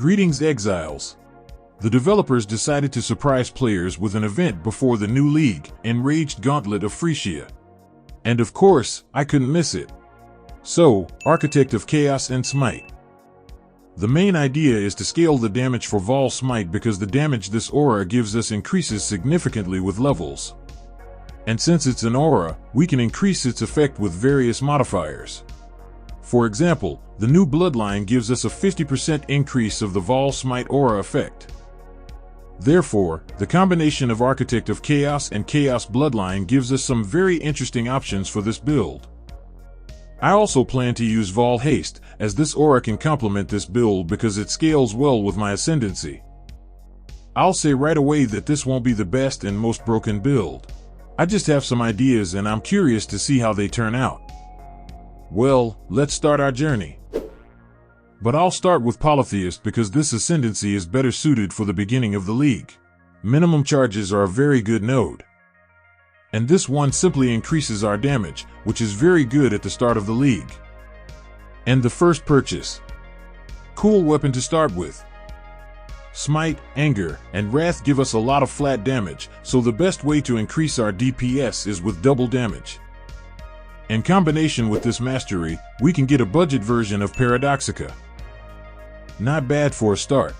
Greetings, Exiles. The developers decided to surprise players with an event before the new league, Enraged Gauntlet of Phrecia. And of course, I couldn't miss it. So, Architect of Chaos and Smite. The main idea is to scale the damage for Vaal Smite because the damage this aura gives us increases significantly with levels. And since it's an aura, we can increase its effect with various modifiers. For example, the new Bloodline gives us a 50% increase of the Vaal Smite aura effect. Therefore, the combination of Architect of Chaos and Chaos Bloodline gives us some very interesting options for this build. I also plan to use Vaal Haste, as this aura can complement this build because it scales well with my ascendancy. I'll say right away that this won't be the best and most broken build. I just have some ideas and I'm curious to see how they turn out. Well, let's start our journey. But I'll start with Polytheist because this ascendancy is better suited for the beginning of the league. Minimum charges are a very good node. And this one simply increases our damage, which is very good at the start of the league. And the first purchase. Cool weapon to start with. Smite, Anger, and Wrath give us a lot of flat damage, so the best way to increase our DPS is with double damage. In combination with this mastery, we can get a budget version of Paradoxica. Not bad for a start.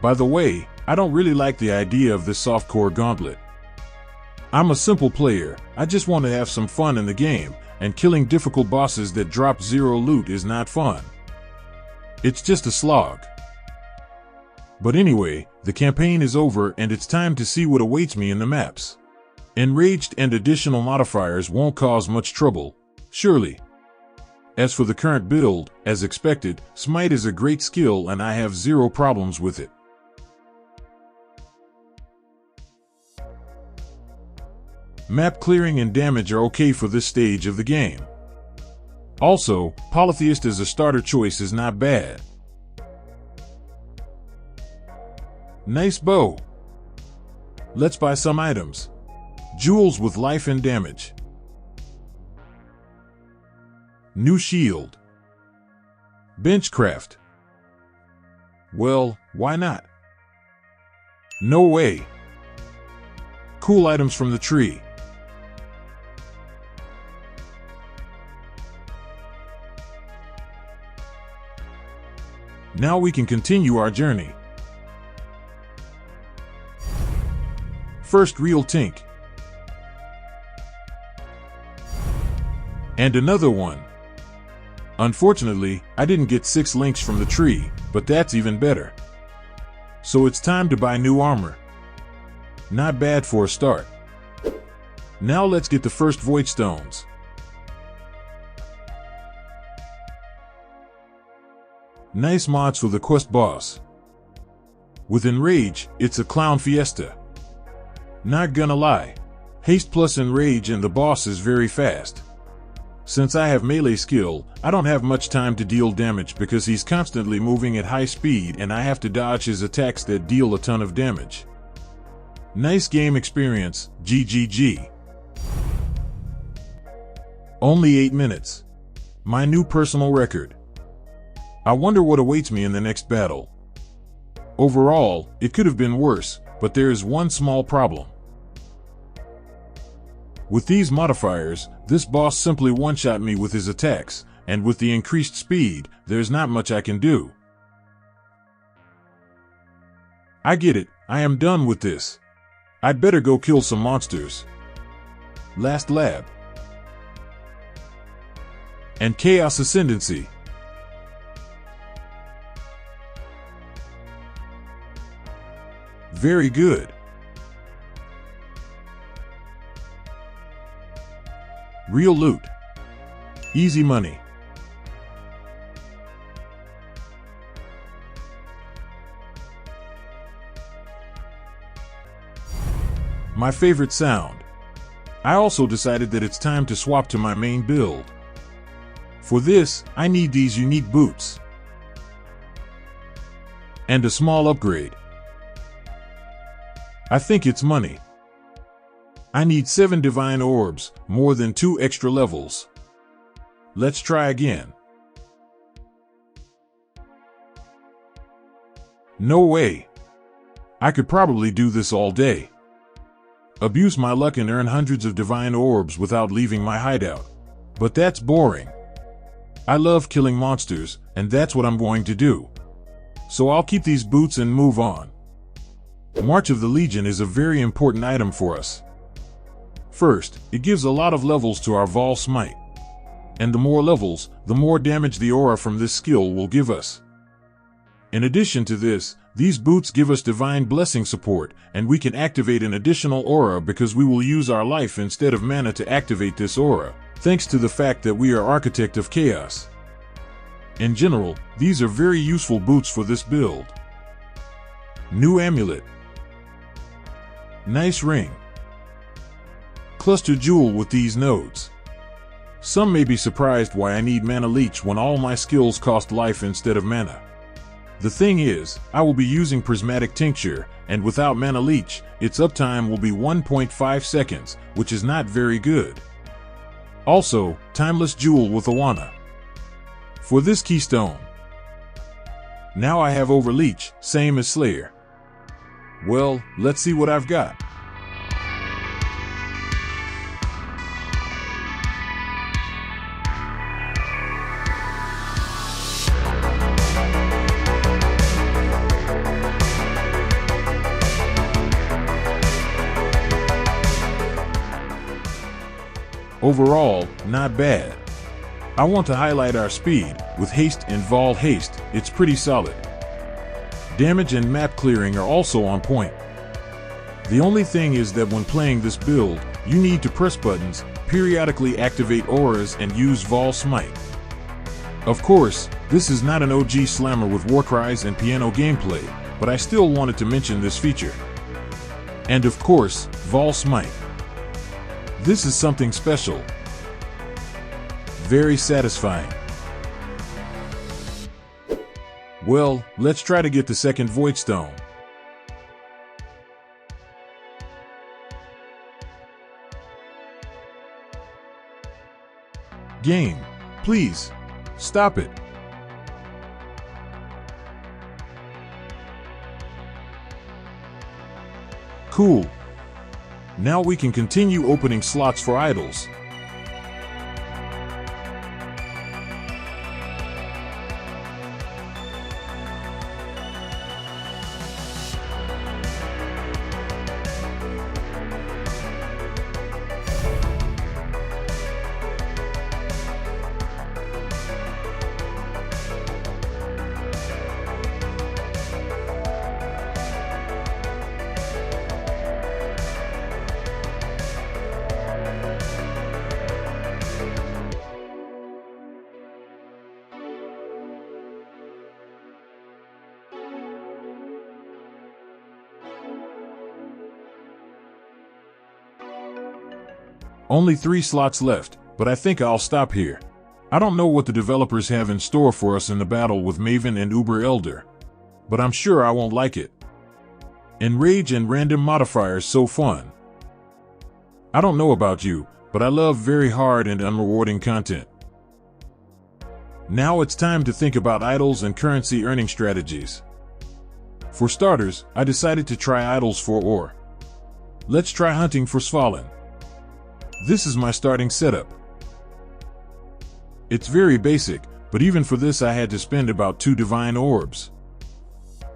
By the way, I don't really like the idea of this softcore gauntlet. I'm a simple player, I just want to have some fun in the game, and killing difficult bosses that drop zero loot is not fun. It's just a slog. But anyway, the campaign is over and it's time to see what awaits me in the maps. Enraged and additional modifiers won't cause much trouble, surely. As for the current build, as expected, Smite is a great skill and I have zero problems with it. Map clearing and damage are okay for this stage of the game. Also, Polytheist as a starter choice is not bad. Nice bow. Let's buy some items. Jewels with life and damage. New shield. Benchcraft. Well, why not? No way. Cool items from the tree. Now we can continue our journey. First real tink. And another one. Unfortunately, I didn't get 6 links from the tree, but that's even better. So it's time to buy new armor. Not bad for a start. Now let's get the first void stones. Nice mods for the quest boss. With Enrage, it's a clown fiesta. Not gonna lie. Haste plus Enrage and the boss is very fast. Since I have melee skill, I don't have much time to deal damage because he's constantly moving at high speed and I have to dodge his attacks that deal a ton of damage. Nice game experience, GGG. Only 8 minutes. My new personal record. I wonder what awaits me in the next battle. Overall, it could have been worse, but there is one small problem. With these modifiers, this boss simply one-shot me with his attacks, and with the increased speed, there's not much I can do. I get it, I am done with this. I'd better go kill some monsters. Last lab. And Chaos Ascendancy. Very good. Real loot. Easy money. My favorite sound. I also decided that it's time to swap to my main build. For this, I need these unique boots. And a small upgrade. I think it's money. I need 7 divine orbs, more than 2 extra levels. Let's try again. No way. I could probably do this all day. Abuse my luck and earn hundreds of divine orbs without leaving my hideout. But that's boring. I love killing monsters, and that's what I'm going to do. So I'll keep these boots and move on. March of the Legion is a very important item for us. First, it gives a lot of levels to our Vaal Smite. And the more levels, the more damage the aura from this skill will give us. In addition to this, these boots give us divine blessing support, and we can activate an additional aura because we will use our life instead of mana to activate this aura, thanks to the fact that we are Architect of Chaos. In general, these are very useful boots for this build. New amulet. Nice ring. Cluster jewel with these nodes. Some may be surprised why I need mana leech when all my skills cost life instead of mana. The thing is, I will be using prismatic tincture, and without mana leech, its uptime will be 1.5 seconds, which is not very good. Also, timeless jewel with Awana. For this keystone. Now I have overleech, same as Slayer. Well, let's see what I've got. Overall, not bad. I want to highlight our speed. With haste and Vaal haste, it's pretty solid. Damage and map clearing are also on point. The only thing is that when playing this build, you need to press buttons, periodically activate auras, and use Vaal Smite. Of course, this is not an OG slammer with warcries and piano gameplay, but I still wanted to mention this feature. And of course, Vaal Smite. This is something special. Very satisfying. Well, let's try to get the second Void Stone. Game, please, stop it. Cool. Now we can continue opening slots for idols. Only 3 slots left, but I think I'll stop here. I don't know what the developers have in store for us in the battle with Maven and Uber Elder, but I'm sure I won't like it. Enrage and random modifiers so fun. I don't know about you, but I love very hard and unrewarding content. Now it's time to think about idols and currency earning strategies. For starters, I decided to try idols for ore. Let's try hunting for Svalin. This is my starting setup. It's very basic, but even for this I had to spend about 2 divine orbs.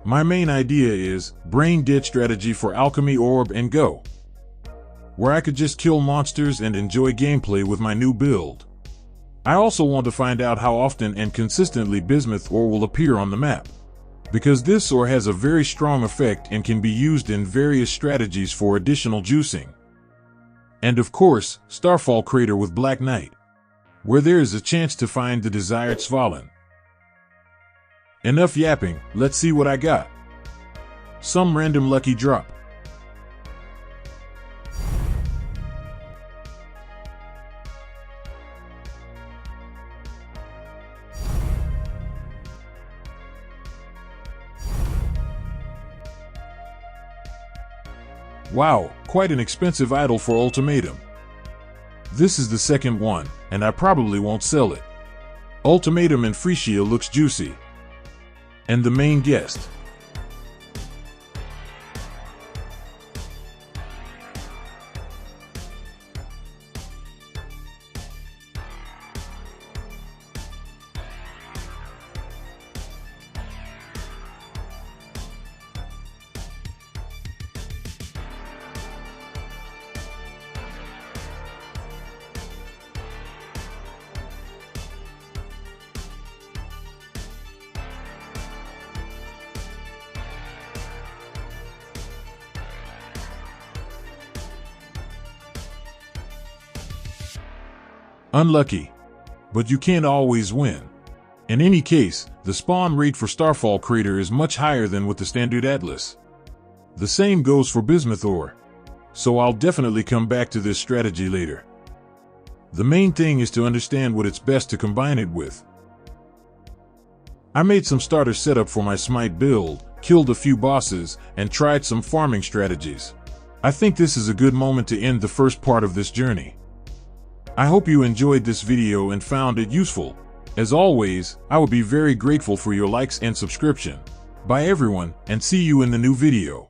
My main idea is brain dead strategy for alchemy orb and go, where I could just kill monsters and enjoy gameplay with my new build. I also want to find out how often and consistently bismuth ore will appear on the map, because this ore has a very strong effect and can be used in various strategies for additional juicing. And of course, Starfall Crater with Black Knight, where there is a chance to find the desired Svalin. Enough yapping, let's see what I got. Some random lucky drop. Wow, quite an expensive idol for Ultimatum. This is the second one, and I probably won't sell it. Ultimatum and Phrecia looks juicy. And the main guest. Unlucky. But you can't always win. In any case, the spawn rate for Starfall Crater is much higher than with the standard Atlas. The same goes for Bismuth ore. So I'll definitely come back to this strategy later. The main thing is to understand what it's best to combine it with. I made some starter setup for my Smite build, killed a few bosses, and tried some farming strategies. I think this is a good moment to end the first part of this journey. I hope you enjoyed this video and found it useful. As always, I would be very grateful for your likes and subscription. Bye everyone, and see you in the new video.